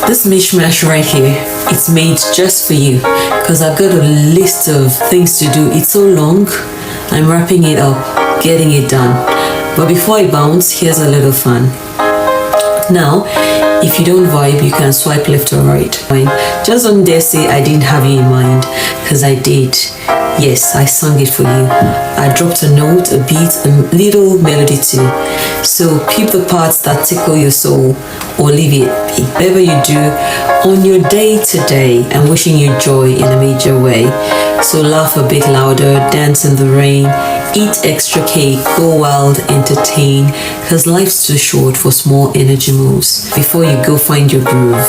This mishmash right here, it's made just for you because I've got a list of things to do. It's so long, I'm wrapping it up, getting it done. But before I bounce, here's a little fun. Now, if you don't vibe, you can swipe left or right. Just don't dare say I didn't have you in mind, because I did. Yes, I sung it for you. I dropped a note, a beat, a little melody too. So keep the parts that tickle your soul, or leave it. Whatever you do on your day to day, I'm wishing you joy in a major way. So laugh a bit louder, dance in the rain, eat extra cake, go wild, entertain, because life's too short for small energy moves. Before you go, find your groove.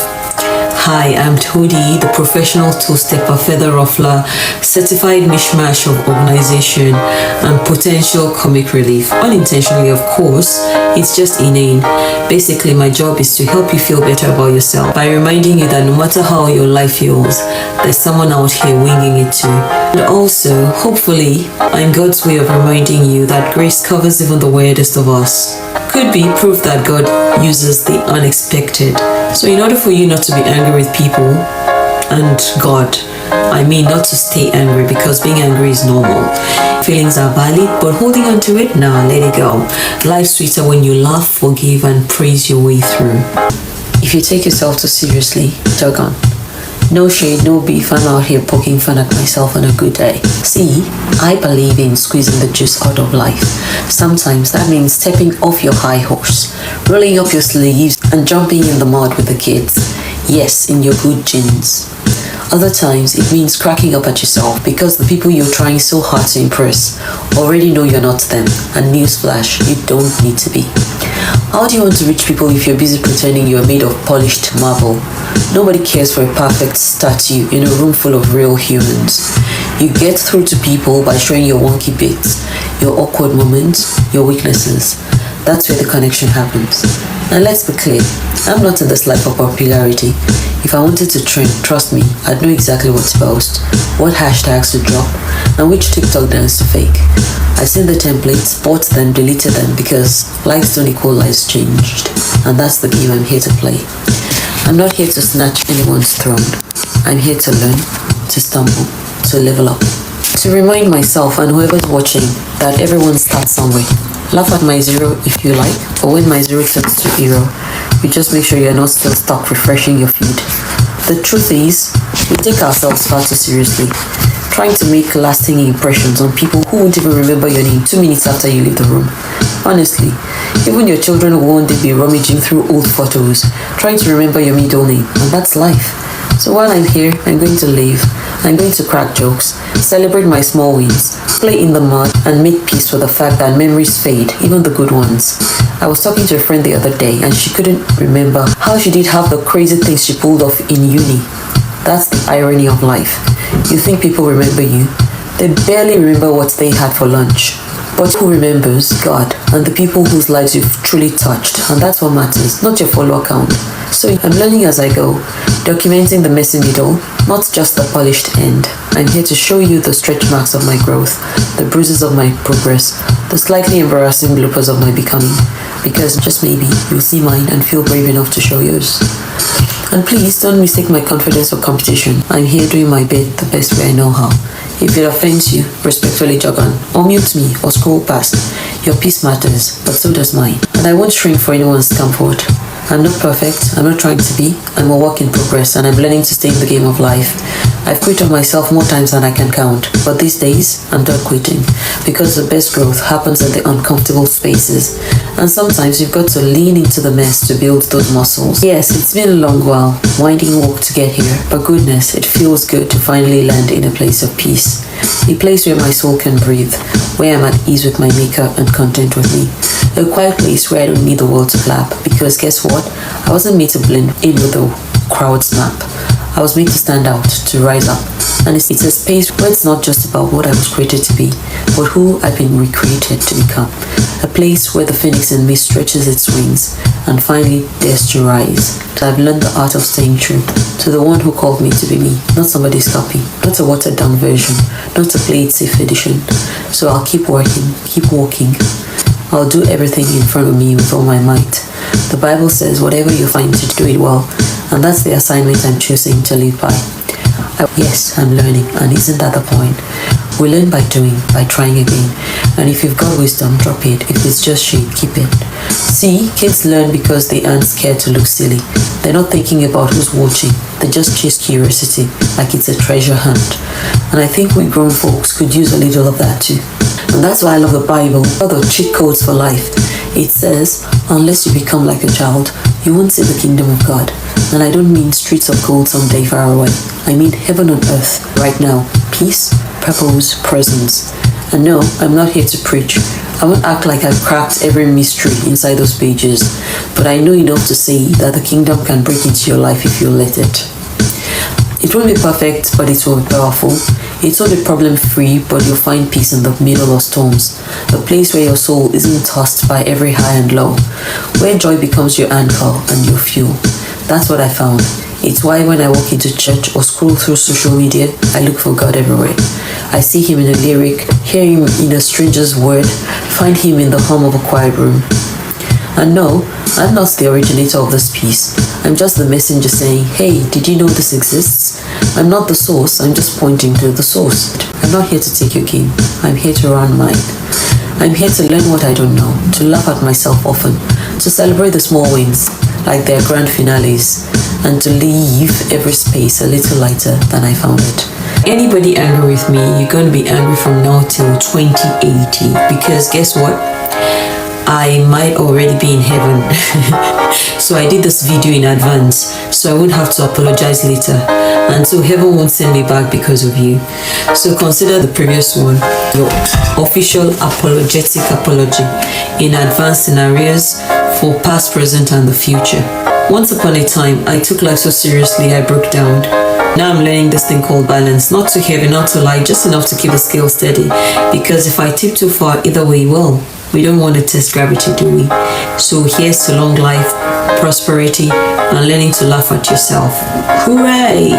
Hi, I'm Toadie, the professional two-stepper feather ruffler, certified mishmash of organization and potential comic relief. Unintentionally, of course, it's just inane. Basically, my job is to help you feel better about yourself by reminding you that no matter how your life feels, there's someone out here winging it too. And also, hopefully, I'm God's way of reminding you that grace covers even the weirdest of us. Could be proof that God uses the unexpected. So in order for you not to be angry with people and God, I mean not to stay angry, because being angry is normal. Feelings are valid, but holding on to it, nah, let it go. Life's sweeter when you laugh, forgive, and praise your way through. If you take yourself too seriously, doggone. No shade, no beef, I'm out here poking fun at myself on a good day. See, I believe in squeezing the juice out of life. Sometimes that means stepping off your high horse, rolling up your sleeves, and jumping in the mud with the kids. Yes, in your good jeans. Other times it means cracking up at yourself because the people you're trying so hard to impress already know you're not them, and newsflash, you don't need to be. How do you want to reach people if you're busy pretending you're made of polished marble? Nobody cares for a perfect statue in a room full of real humans. You get through to people by showing your wonky bits, your awkward moments, your weaknesses. That's where the connection happens. And let's be clear, I'm not in this life for popularity. If I wanted to trend, trust me, I'd know exactly what to post, what hashtags to drop, and which TikTok dance to fake. I've seen the templates, bought them, deleted them, because lives don't equal lives changed. And that's the game I'm here to play. I'm not here to snatch anyone's throne. I'm here to learn, to stumble, to level up. To remind myself and whoever's watching that everyone starts somewhere. Laugh at my zero if you like, but when my zero turns to hero, you just make sure you're not still stuck refreshing your feed. The truth is, we take ourselves far too seriously, trying to make lasting impressions on people who won't even remember your name 2 minutes after you leave the room. Honestly, even your children will one day be rummaging through old photos, trying to remember your middle name, and that's life. So while I'm here, I'm going to live. I'm going to crack jokes, celebrate my small wins, play in the mud, and make peace with the fact that memories fade, even the good ones. I was talking to a friend the other day, and she couldn't remember how she did half the crazy things she pulled off in uni. That's the irony of life. You think people remember you, they barely remember what they had for lunch. But who remembers? God, and the people whose lives you've truly touched, and that's what matters, not your follower count. So I'm learning as I go, documenting the messy middle, not just the polished end. I'm here to show you the stretch marks of my growth, the bruises of my progress, the slightly embarrassing bloopers of my becoming, because just maybe you'll see mine and feel brave enough to show yours. And please don't mistake my confidence for competition. I'm here doing my bit the best way I know how. If it offends you, respectfully jog on, or mute me, or scroll past. Your peace matters, but so does mine. And I won't shrink for anyone's comfort. I'm not perfect, I'm not trying to be, I'm a work in progress, and I'm learning to stay in the game of life. I've quit on myself more times than I can count, but these days, I'm done quitting, because the best growth happens in the uncomfortable spaces, and sometimes you've got to lean into the mess to build those muscles. Yes, it's been a long while, winding walk to get here, but goodness, it feels good to finally land in a place of peace, a place where my soul can breathe, where I'm at ease with my maker and content with me, a quiet place where I don't need the world to clap, because guess what? I wasn't made to blend in with the crowd's map. I was made to stand out, to rise up. And it's a space where it's not just about what I was created to be, but who I've been recreated to become. A place where the phoenix in me stretches its wings and finally dares to rise. I've learned the art of staying true to the one who called me to be me, not somebody's copy, not a watered down version, not a played safe edition. So I'll keep working, keep walking. I'll do everything in front of me with all my might. The Bible says whatever you find to do it well, And that's the assignment I'm choosing to live by. Yes, I'm learning, and isn't that the point? We learn by doing, by trying again. And if you've got wisdom, drop it. If it's just shit, keep it. See, kids learn because they aren't scared to look silly. They're not thinking about who's watching. They just chase curiosity like it's a treasure hunt. And I think we grown folks could use a little of that too. And that's why I love the Bible, all the cheat codes for life. It says, unless you become like a child, you won't see the kingdom of God. And I don't mean streets of gold someday far away. I mean heaven on earth, right now. Peace, purpose, presence. And no, I'm not here to preach. I won't act like I've cracked every mystery inside those pages. But I know enough to say that the kingdom can break into your life if you let it. It won't be perfect, but it will be powerful. It won't be problem-free, but you'll find peace in the middle of storms. A place where your soul isn't tossed by every high and low. Where joy becomes your anchor and your fuel. That's what I found. It's why when I walk into church or scroll through social media, I look for God everywhere. I see Him in a lyric, hear Him in a stranger's word, find Him in the hum of a quiet room. And no, I'm not the originator of this piece. I'm just the messenger saying, hey, did you know this exists? I'm not the source, I'm just pointing to the source. I'm not here to take your game, I'm here to run mine. I'm here to learn what I don't know, to laugh at myself often, to celebrate the small wins, like their grand finales, and to leave every space a little lighter than I found it. Anybody angry with me, you're going to be angry from now till 2080, because guess what? I might already be in heaven. So I did this video in advance, so I won't have to apologize later, and so heaven won't send me back because of you. So consider the previous one your official apologetic apology in advance scenarios for past, present, and the future. Once upon a time, I took life so seriously I broke down. Now I'm learning this thing called balance. Not too heavy, not too light, just enough to keep the scale steady. Because if I tip too far, either way, well, we don't want to test gravity, do we? So here's to long life, prosperity, and learning to laugh at yourself. Hooray!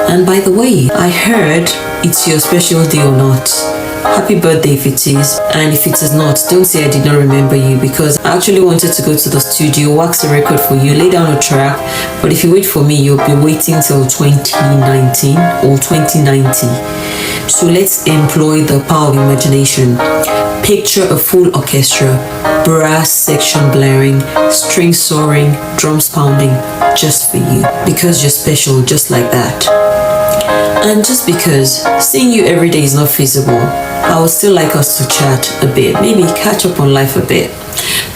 And by the way, I heard it's your special day or not. Happy birthday if it is, and if it is not, don't say I did not remember you, because I actually wanted to go to the studio, wax a record for you, lay down a track, but if you wait for me, you'll be waiting till 2019 or 2090. So let's employ the power of imagination. Picture a full orchestra, brass section blaring, strings soaring, drums pounding, just for you, because you're special just like that. And just because seeing you every day is not feasible, I would still like us to chat a bit, maybe catch up on life a bit.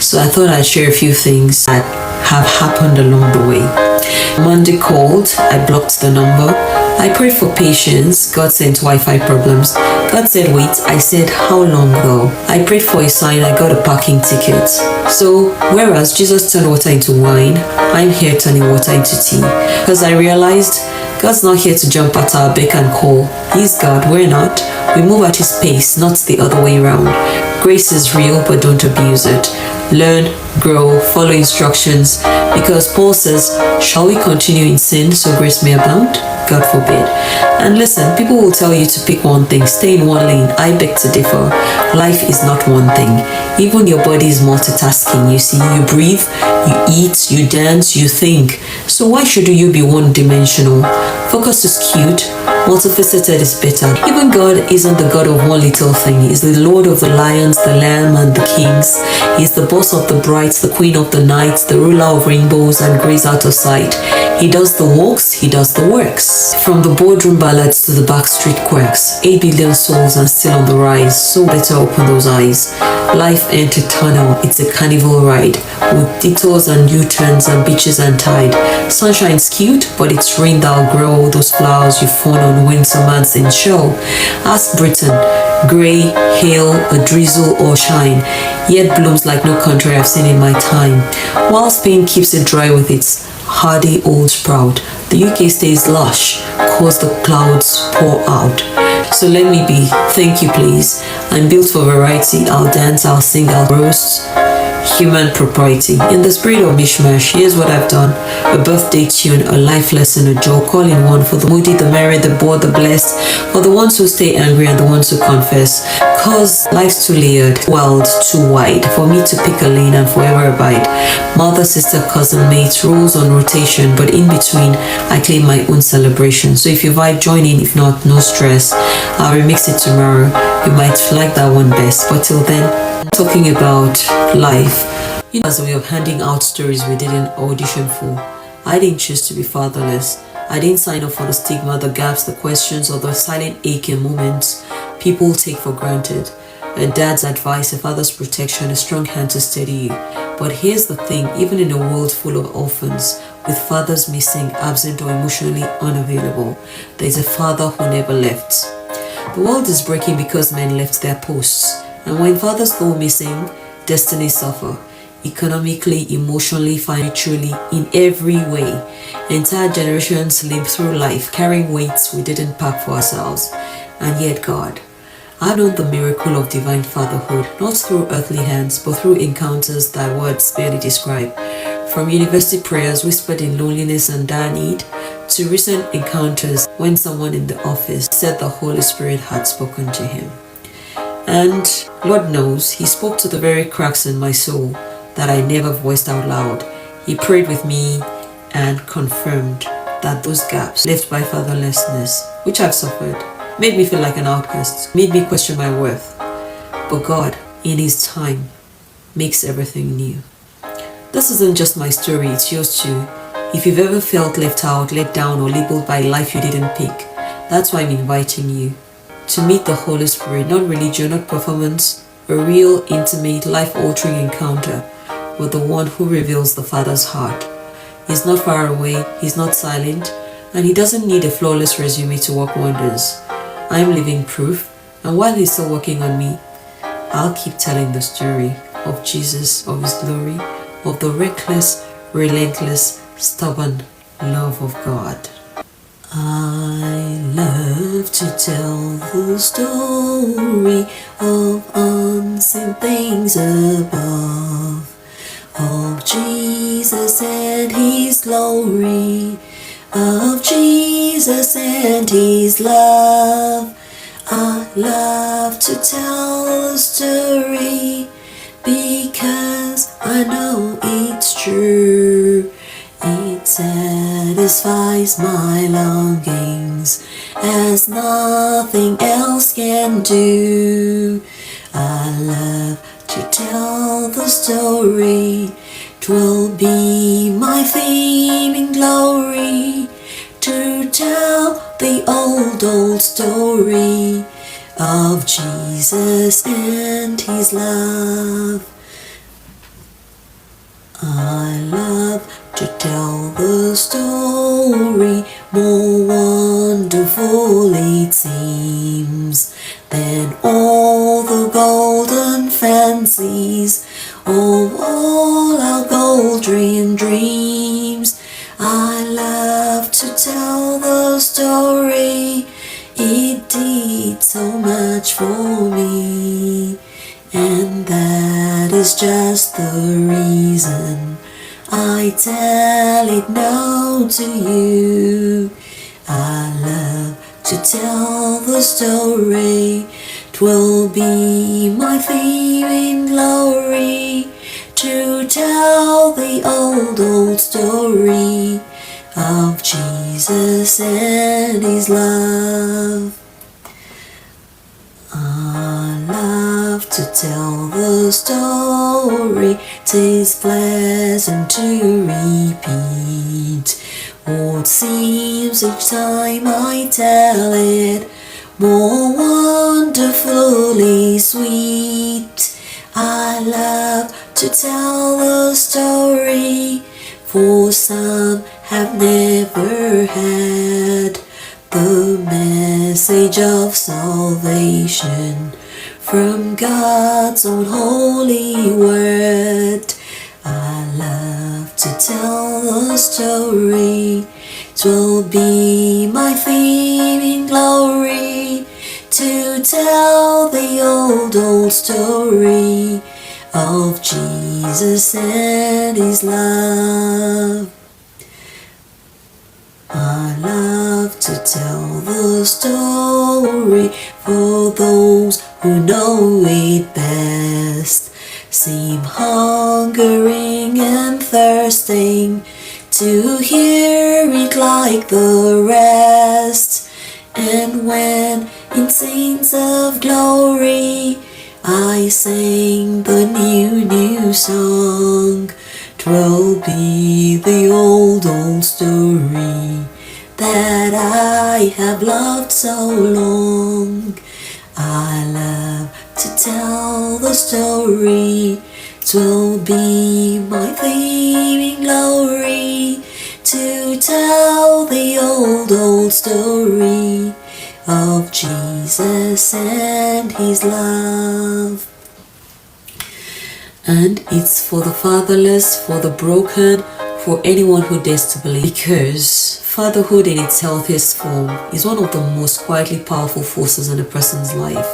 So I thought I'd share a few things that have happened along the way. Monday called, I blocked the number. I prayed for patience, God sent Wi-Fi problems. God said wait, I said how long though? I prayed for a sign, I got a parking ticket. So whereas Jesus turned water into wine, I'm here turning water into tea. Because I realized God's not here to jump at our beck and call. He's God, we're not. We move at His pace, not the other way around. Grace is real, but don't abuse it. Learn, grow, follow instructions. Because Paul says, shall we continue in sin so grace may abound? God forbid. And listen, people will tell you to pick one thing, stay in one lane. I beg to differ. Life is not one thing. Even your body is multitasking. You see, you breathe, you eat, you dance, you think. So why should you be one-dimensional? Focus is cute, multifaceted is better. Even God isn't the God of one little thing. He's the Lord of the lions, the lamb, and the kings. He's the boss of the brides, the queen of the nights, the ruler of rainbows and grays out of sight. He does the walks, He does the works. From the boardroom ballads to the backstreet quirks, 8 billion souls and still on the rise, so better open those eyes. Life ain't eternal, it's a carnival ride, with detours and U-turns and beaches and tide. Sunshine's cute, but it's rain that'll grow those flowers you found on winter months in show. Ask Britain, grey, hail, a drizzle or shine, yet blooms like no country I've seen in my time. While Spain keeps it dry with its hardy old sprout, the UK stays lush, cause the clouds pour out. So let me be, thank you please. I'm built for variety, I'll dance, I'll sing, I'll roast. human propriety. In the spirit of Mish Mash, here's what I've done: a birthday tune, a life lesson, a joke, all in one, for the moody, the merry, the bored, the blessed, for the ones who stay angry and the ones who confess. Cause life's too layered, world too wide, for me to pick a lane and forever abide. Mother, sister, cousin, mate, roles on rotation, but in between, I claim my own celebration. So if you vibe, join in. If not, no stress. I'll remix it tomorrow. You might like that one best. But till then, talking about life, as a way of handing out stories we didn't audition for. I didn't choose to be fatherless. I didn't sign up for the stigma, the gaps, the questions, or the silent ache in moments people take for granted. A dad's advice, a father's protection, a strong hand to steady you. But here's the thing: even in a world full of orphans, with fathers missing, absent, or emotionally unavailable, there's a father who never left. The world is breaking because men left their posts. And when fathers go missing, destinies suffer. Economically, emotionally, financially, in every way. Entire generations live through life carrying weights we didn't pack for ourselves. And yet God, I've known the miracle of divine fatherhood, not through earthly hands, but through encounters that words barely describe. From university prayers whispered in loneliness and dire need, to recent encounters when someone in the office said the Holy Spirit had spoken to him. And Lord knows, He spoke to the very cracks in my soul that I never voiced out loud. He prayed with me and confirmed that those gaps left by fatherlessness, which I've suffered, made me feel like an outcast, made me question my worth. But God, in His time, makes everything new. This isn't just my story, it's yours too. If you've ever felt left out, let down, or labeled by life you didn't pick, that's why I'm inviting you to meet the Holy Spirit, not religion, not performance, a real, intimate, life-altering encounter with the one who reveals the Father's heart. He's not far away, He's not silent, and He doesn't need a flawless resume to work wonders. I'm living proof, and while He's still working on me, I'll keep telling the story of Jesus, of His glory, of the reckless, relentless, stubborn love of God. I love to tell the story of unseen things above, of Jesus and His glory, of Jesus and His love. I love to tell the story because I know it's true. It satisfies my longings as nothing else can do. I love to tell the story. 'Twill be my fame and glory to tell the old story of Jesus and His love. I love to tell the story, more wonderful it seems than all the golden fancies of all our golden dreams. I love to tell the story, it did so much for me, and that is just the reason I tell it now to you. I love to tell the story. 'Twill be my fame and glory to tell the old story of Jesus and His love. I love to tell the story, 'tis pleasant to repeat what seems each time I tell it more wonderfully sweet. I love to tell the story, for some have never had the message of salvation from God's own holy word. I love to tell the story. 'Twill be my fame and glory to tell the old story of Jesus and his love. I love to tell the story for those who know it best. Seem hungering and thirsting to hear it like the rest. And when in scenes of glory I sing the new song, 'twill be the old story that I have loved so long. I love to tell the story, 'twill be my theme in glory, to tell the old story of Jesus and his love. And it's for the fatherless, for the broken, for anyone who dares to believe, because fatherhood in its healthiest form is one of the most quietly powerful forces in a person's life.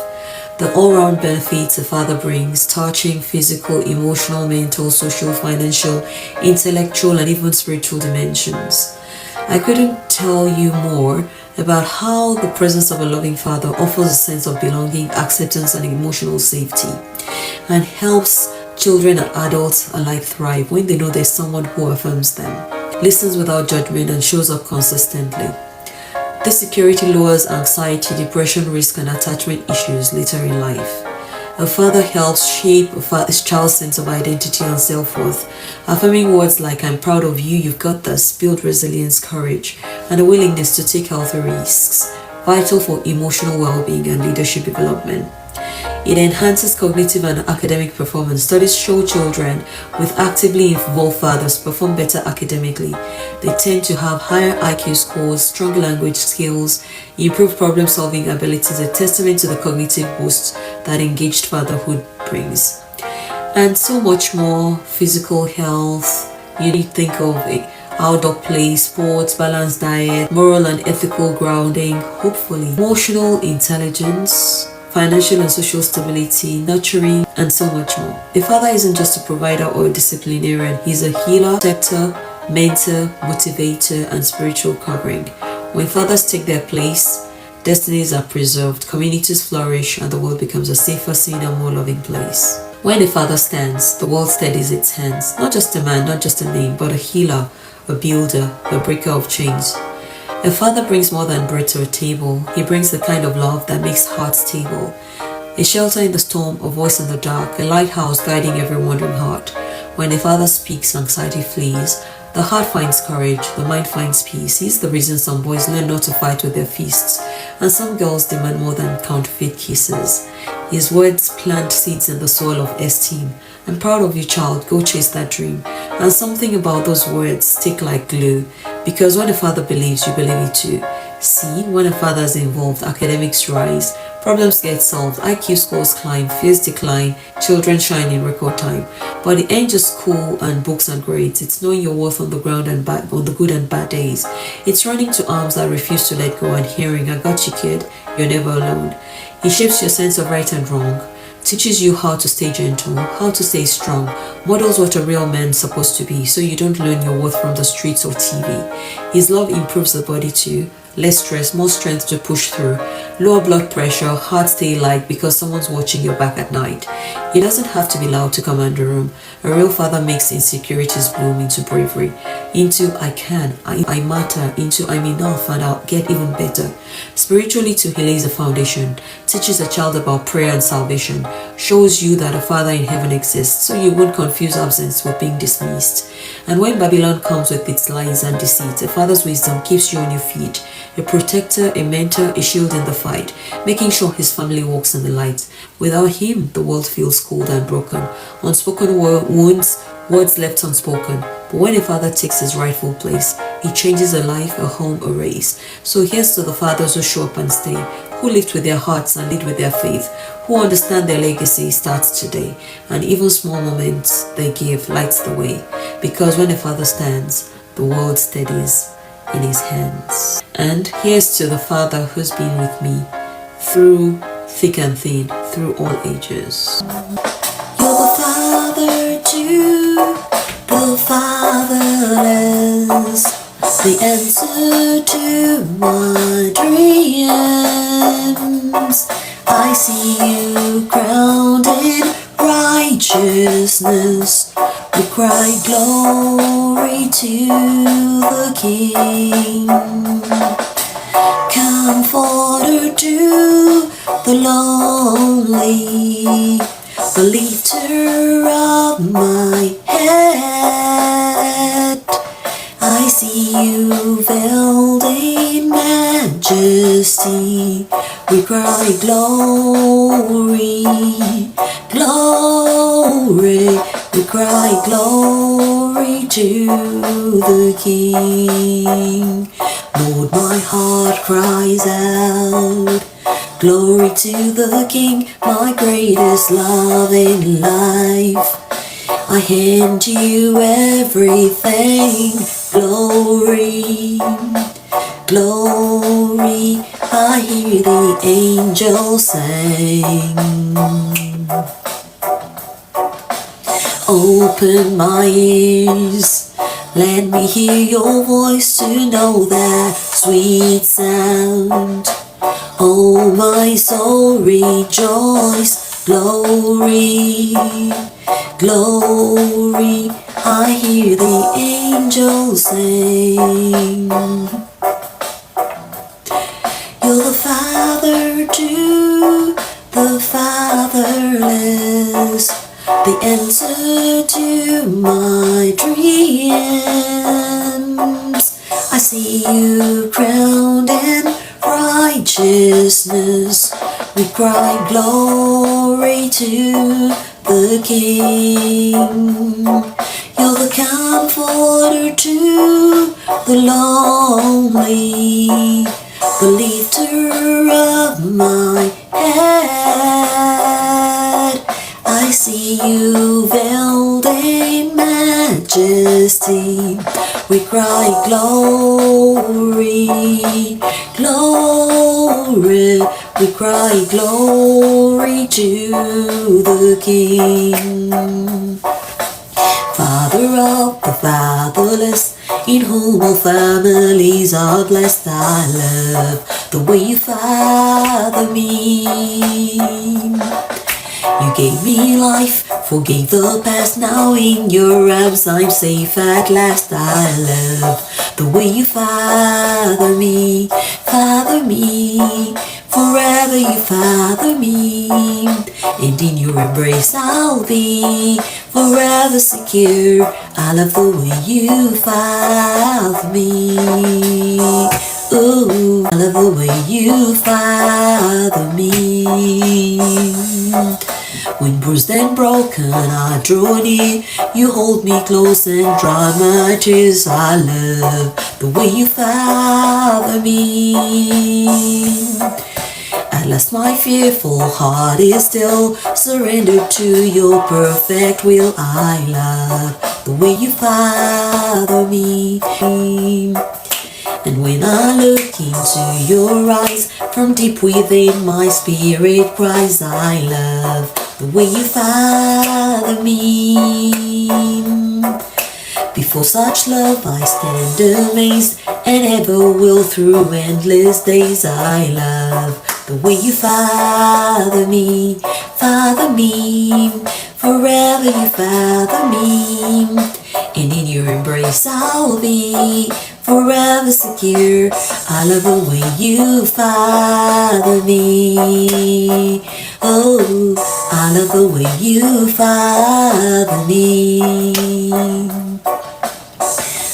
The all-round benefits a father brings, touching physical, emotional, mental, social, financial, intellectual, and even spiritual dimensions. I couldn't tell you more about how the presence of a loving father offers a sense of belonging, acceptance, and emotional safety, and helps children and adults alike thrive when they know there's someone who affirms them, listens without judgment, and shows up consistently. This security lowers anxiety, depression risk, and attachment issues later in life. A father helps shape a child's sense of identity and self-worth, affirming words like "I'm proud of you, you've got this" build resilience, courage, and a willingness to take healthy risks, vital for emotional well-being and leadership development. It enhances cognitive and academic performance. Studies show children with actively involved fathers perform better academically. They tend to have higher IQ scores, stronger language skills, improved problem-solving abilities, a testament to the cognitive boost that engaged fatherhood brings. And so much more: physical health, you need to think of outdoor play, sports, balanced diet, moral and ethical grounding, hopefully, emotional intelligence, financial and social stability, nurturing, and so much more. A father isn't just a provider or a disciplinarian, he's a healer, protector, mentor, motivator, and spiritual covering. When fathers take their place, destinies are preserved, communities flourish, and the world becomes a safer, saner, more loving place. When a father stands, the world steadies its hands. Not just a man, not just a name, but a healer, a builder, a breaker of chains. A father brings more than bread to a table. He brings the kind of love that makes hearts stable. A shelter in the storm, a voice in the dark, a lighthouse guiding every wandering heart. When a father speaks, anxiety flees. The heart finds courage, the mind finds peace. He's the reason some boys learn not to fight with their fists, and some girls demand more than counterfeit kisses. His words plant seeds in the soil of esteem. I'm proud of you, child, go chase that dream. And something about those words stick like glue, because when a father believes, you believe it too. See, when a father is involved, academics rise, problems get solved, IQ scores climb, fears decline, children shine in record time. But it ain't just school and books and grades. It's knowing your worth on the ground and on the good and bad days. It's running to arms that refuse to let go and hearing, "I got you, kid, you're never alone." It shapes your sense of right and wrong, teaches you how to stay gentle, how to stay strong, models what a real man's supposed to be, so you don't learn your worth from the streets or TV. His love improves the body too. Less stress, more strength to push through, lower blood pressure, heart stay light because someone's watching your back at night. It doesn't have to be loud to command a room. A real father makes insecurities bloom into bravery, into I can, I matter, into I'm enough and I'll get even better. Spiritually too, he lays a foundation, teaches a child about prayer and salvation, shows you that a father in heaven exists so you won't confuse absence with being dismissed. And when Babylon comes with its lies and deceit, a father's wisdom keeps you on your feet, a protector, a mentor, a shield in the fight, making sure his family walks in the light. Without him, the world feels cold and broken. Unspoken wounds, words left unspoken. But when a father takes his rightful place, he changes a life, a home, a race. So here's to the fathers who show up and stay, who lift with their hearts and lead with their faith, who understand their legacy starts today, and even small moments they give lights the way. Because when a father stands, the world steadies in his hands. And here's to the father who's been with me through thick and thin, through all ages. You're the father the fatherless, the answer to my dreams. I see you crowned in righteousness. We cry glory to the King. Comforter to the lonely, the lifter of my head. I see you veiled in majesty. We cry glory, glory. We cry glory to the King. Lord, my heart cries out, glory to the King, my greatest love in life. I hand to you everything. Glory, glory. I hear the angels sing. Open my ears, let me hear your voice to know that sweet sound. Oh, my soul rejoice. Glory, glory. I hear the angels sing. You're the father to the fatherless, the answer to my dreams. I see you crowned in righteousness. We cry glory to the King. You're the comforter to the lonely, the lifter of my head. I see you veiled in majesty. We cry glory, glory. We cry glory to the King. Father of the fatherless, in whom all families are blessed. I love the way you father me. You gave me life, forgave the past. Now in your arms I'm safe at last. I love the way you father me, father me. Forever you father me, and in your embrace I'll be forever secure. I love the way you father me. Ooh, I love the way you father me. When bruised and broken I draw near, you hold me close and dry my tears. I love the way you father me. At last my fearful heart is still surrendered to your perfect will. I love the way you father me. And when I look into your eyes, from deep within my spirit cries, I love the way you father me. Before such love I stand amazed, and ever will through endless days. I love the way you father me, father me. Forever you father me, and in your embrace I'll be forever secure. I love the way you father me. Oh, I love the way you father me.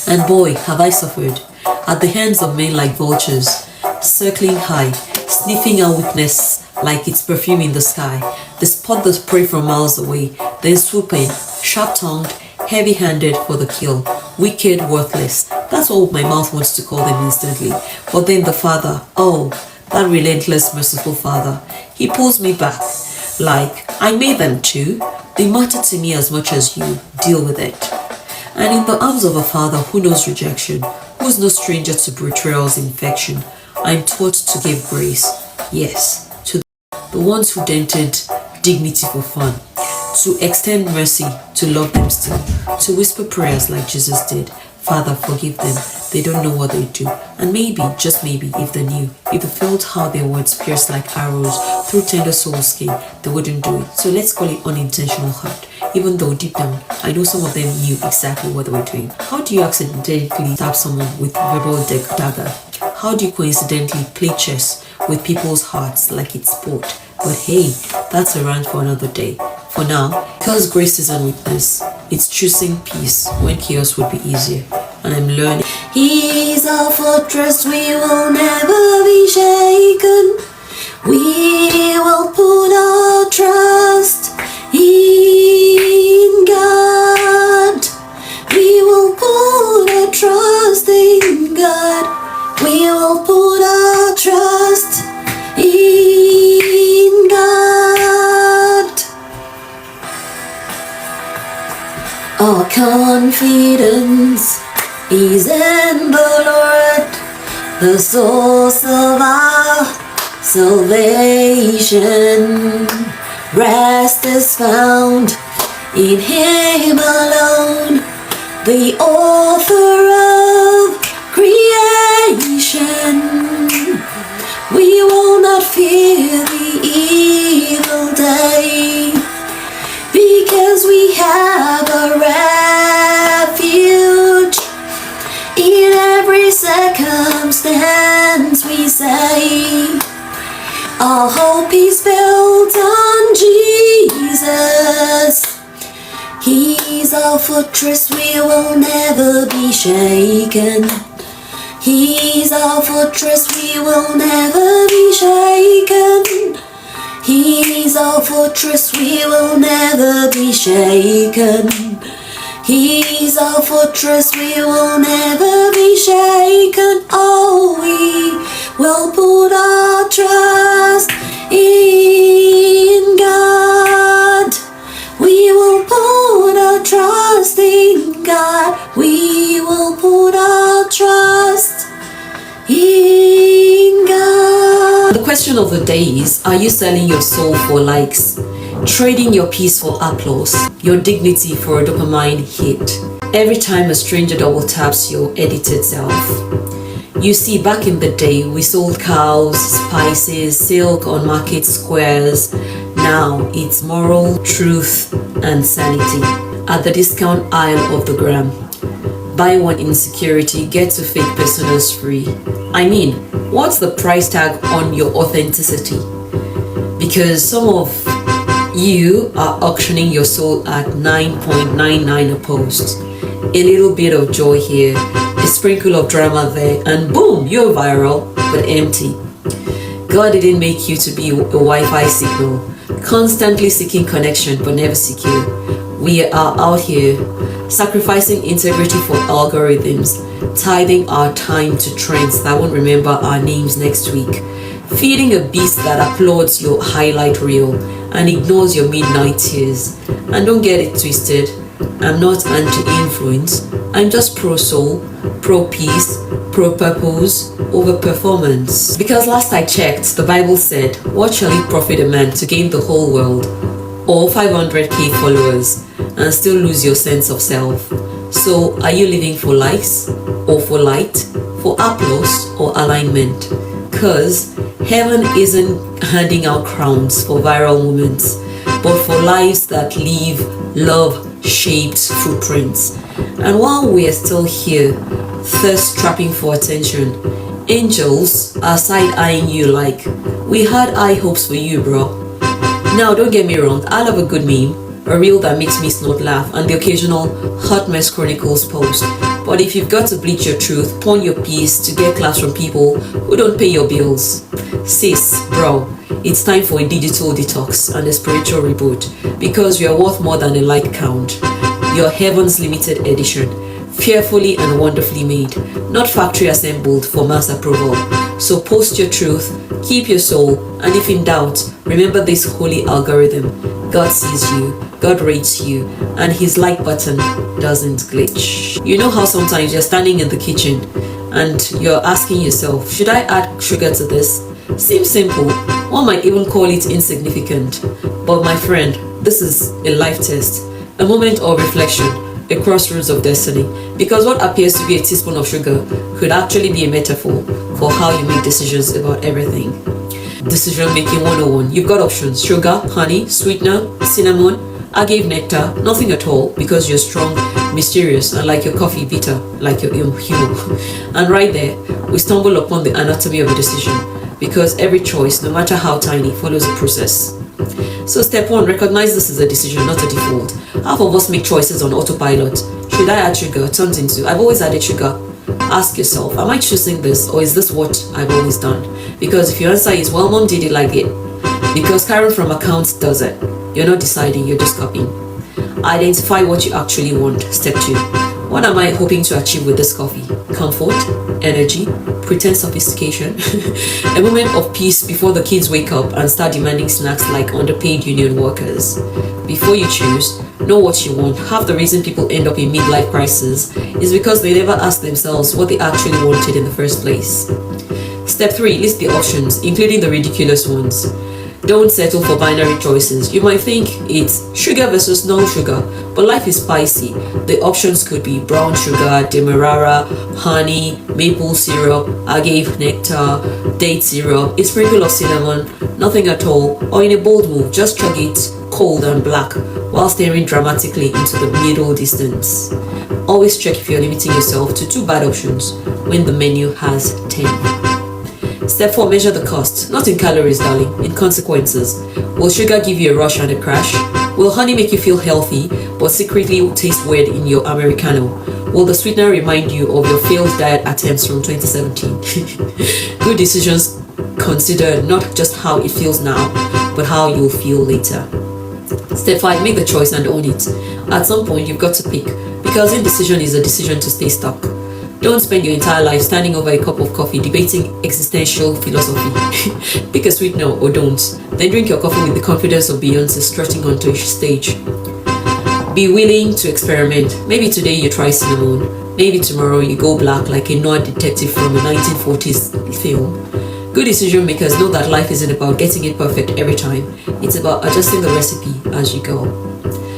And boy, have I suffered at the hands of men like vultures, circling high, sniffing our weakness like its perfume in the sky. They spot the prey from miles away, then swoop in, sharp-tongued, heavy-handed for the kill. Wicked, worthless. That's what my mouth wants to call them instantly. But then the Father, oh, that relentless, merciful Father, he pulls me back. Like, I made them too. They matter to me as much as you. Deal with it. And in the arms of a Father who knows rejection, who is no stranger to betrayal's infection, I'm taught to give grace. Yes, to the ones who dented dignity for fun. to extend mercy, to love them still, to whisper prayers like Jesus did. Father, forgive them. They don't know what they do. And maybe, just maybe, if they knew, if they felt how their words pierced like arrows through tender soul skin, they wouldn't do it. So let's call it unintentional hurt. Even though deep down, I know some of them knew exactly what they were doing. How do you accidentally stab someone with verbal dagger? How do you coincidentally play chess with people's hearts like it's sport? But hey, that's a rant for another day. For now, because grace isn't weakness, it's choosing peace when chaos would be easier. And I'm learning. He's our fortress, we will never be shaken. We will put our trust in God. We will put our trust in God. We will put our trust in God. Our confidence is in the Lord, the source of our salvation. Rest is found in Him alone, the author of creation. We will not fear the evil day, because we have a refuge in every circumstance. We say our hope is built on Jesus. He's our fortress, we will never be shaken. He's our fortress, we will never be shaken. He's our fortress, we will never be shaken. He's our fortress, we will never be shaken. Oh, we will put our trust in God. We will put our trust in God. We will put our trust in God. The question of the day is, are you selling your soul for likes? Trading your peace for applause, your dignity for a dopamine hit, every time a stranger double taps your edited self. You see, back in the day, we sold cows, spices, silk on market squares. Now it's moral, truth, and sanity at the discount aisle of the gram. Buy one insecurity, get two fake personas free. I mean, what's the price tag on your authenticity? Because some of you are auctioning your soul at $9.99 a post. A little bit of joy here, a sprinkle of drama there, and boom, you're viral, but empty. God didn't make you to be a Wi-Fi signal, constantly seeking connection but never secure. We are out here sacrificing integrity for algorithms, tithing our time to trends that won't remember our names next week, feeding a beast that applauds your highlight reel and ignores your midnight tears. And don't get it twisted, I'm not anti-influence, I'm just pro-soul, pro-peace, pro-purpose, over performance. Because last I checked, the Bible said, what shall it profit a man to gain the whole world, or 500k followers, and still lose your sense of self? So are you living for likes, or for light, for applause, or alignment? Because heaven isn't handing out crowns for viral moments, but for lives that leave love-shaped footprints. And while we're still here, thirst trapping for attention, angels are side-eyeing you like, we had high hopes for you, bro. Now, don't get me wrong, I love a good meme, a reel that makes me snort laugh, and the occasional Hot Mess Chronicles post. But if you've got to bleach your truth, pawn your piece to get claps from people who don't pay your bills, sis, bro, it's time for a digital detox and a spiritual reboot, because you are worth more than a like count. You're heaven's limited edition, fearfully and wonderfully made, not factory assembled for mass approval. So post your truth, keep your soul, and if in doubt, remember this holy algorithm. God sees you, God rates you, and his like button doesn't glitch. You know how sometimes you're standing in the kitchen and you're asking yourself, should I add sugar to this? Seems simple, one might even call it insignificant. But my friend, this is a life test, a moment of reflection, a crossroads of destiny. Because what appears to be a teaspoon of sugar could actually be a metaphor for how you make decisions about everything. Decision making 101. You've got options: sugar, honey, sweetener, cinnamon, agave nectar, nothing at all because you're strong, mysterious, and like your coffee, bitter, like your humor. And right there, we stumble upon the anatomy of a decision, because every choice, no matter how tiny, follows a process. So step 1, recognize this is a decision, not a default. Half of us make choices on autopilot. Should I add sugar? Turns into, I've always added sugar. Ask yourself, am I choosing this, or is this what I've always done? Because if your answer is, well, mom did it like it, because Karen from accounts does it, you're not deciding, you're just copying. Identify what you actually want. Step 2, what am I hoping to achieve with this coffee? Comfort, energy, pretend sophistication, a moment of peace before the kids wake up and start demanding snacks like underpaid union workers. Before you choose, know what you want. Half the reason people end up in midlife crisis is because they never ask themselves what they actually wanted in the first place. Step 3, list the options, including the ridiculous ones. Don't settle for binary choices. You might think it's sugar versus no sugar, but life is spicy. The options could be brown sugar, demerara, honey, maple syrup, agave nectar, date syrup, a sprinkle of cinnamon, nothing at all, or in a bold move, just chug it cold and black while staring dramatically into the middle distance. Always check if you're limiting yourself to 2 bad options when the menu has 10. Step 4, measure the cost. Not in calories, darling, in consequences. Will sugar give you a rush and a crash? Will honey make you feel healthy, but secretly taste weird in your Americano? Will the sweetener remind you of your failed diet attempts from 2017? Good decisions consider not just how it feels now, but how you'll feel later. Step 5, make the choice and own it. At some point, you've got to pick, because indecision is a decision to stay stuck. Don't spend your entire life standing over a cup of coffee debating existential philosophy. Pick a sweetener or don't. Then drink your coffee with the confidence of Beyonce strutting onto a stage. Be willing to experiment. Maybe today you try cinnamon. Maybe tomorrow you go black like a noir detective from a 1940s film. Good decision makers know that life isn't about getting it perfect every time. It's about adjusting the recipe as you go.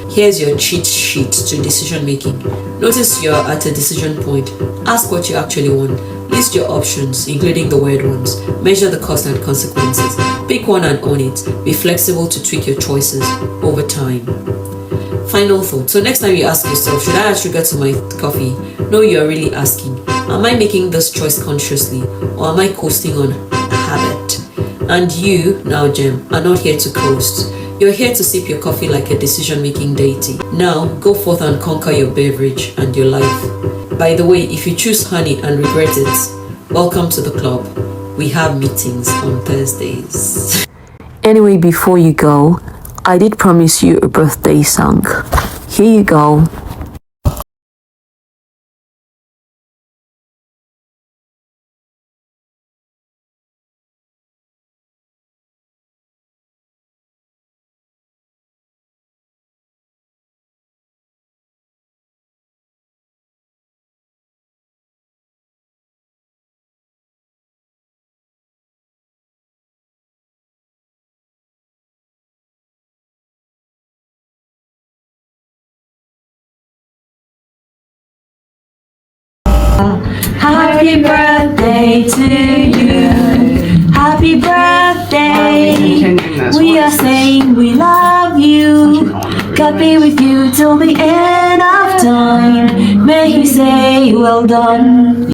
Here's your cheat sheet to decision making. Notice you're at a decision point. Ask what you actually want. List your options, including the weird ones. Measure the cost and consequences. Pick one and own it. Be flexible to tweak your choices over time. Final thought. So next time you ask yourself, should I add sugar to my coffee? No, you're really asking, am I making this choice consciously, or am I coasting on habit? And you, NowGem, are not here to coast. You're here to sip your coffee like a decision-making deity. Now, go forth and conquer your beverage and your life. By the way, if you choose honey and regret it, welcome to the club. We have meetings on Thursdays. Anyway, before you go, I did promise you a birthday song. Here you go. Happy birthday to you. Happy birthday. We are saying we love you. God be with you till the end of time. May He say well done.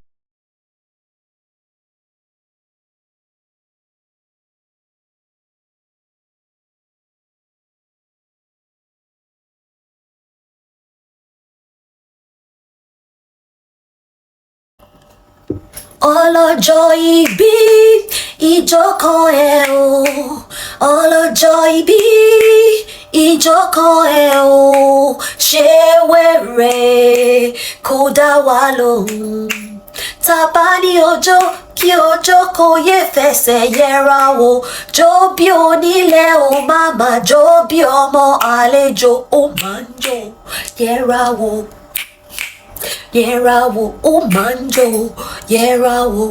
Ọlọ́jọ́ ìbí ìjọ kan ẹ o, ọlọ́jọ́ ìbí ìjọ kan ẹ o, ṣé wẹ́rẹ́ kó dá wa lóhùn. Tàbá ní ọjọ́ kí ọjọ́ kò yé fẹsẹ̀ yẹra wò, jó bí onílẹ̀ ó má má jó bí ọmọ àlejò ó máa ń jó yẹra wò. Yẹra wò ó máa ń jó yẹra wò.